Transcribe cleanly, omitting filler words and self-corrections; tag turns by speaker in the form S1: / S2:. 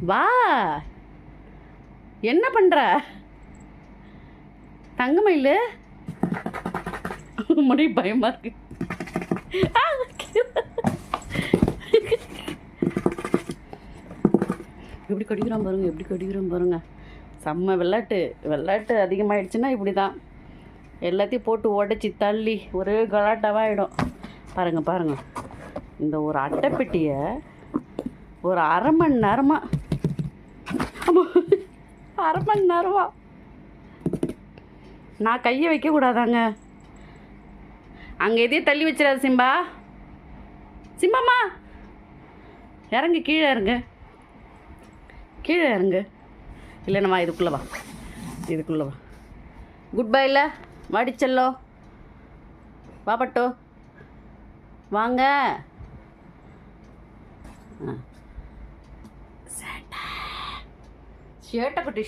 S1: வா. என்ன பண்ணுற தங்கமயில்? முடி பயமாக இருக்கு. எப்படி கடிக்கிறான் பாருங்க, எப்படி கடிக்கிறான் பாருங்க. செம்ம விளையாட்டு அதிகமாகிடுச்சுன்னா இப்படி தான் எல்லாத்தையும் போட்டு உடச்சி தள்ளி ஒரே கலாட்டாவாகிடும். பாருங்கள் இந்த ஒரு அட்டைப்பெட்டியை ஒரு அரை மணி நேரமாக நான் கையை வைக்கக்கூடாதாங்க. அங்கே எதையும் தள்ளி வச்சிடாது சிம்பாம்மா இறங்கு, கீழே இறங்கு. இல்லைன்னா வா, இதுக்குள்ளே வா. Good bye. இல்லை வாடிச்சல்லோ, வா பட்டோ, வாங்க. சேட்டை குட்டி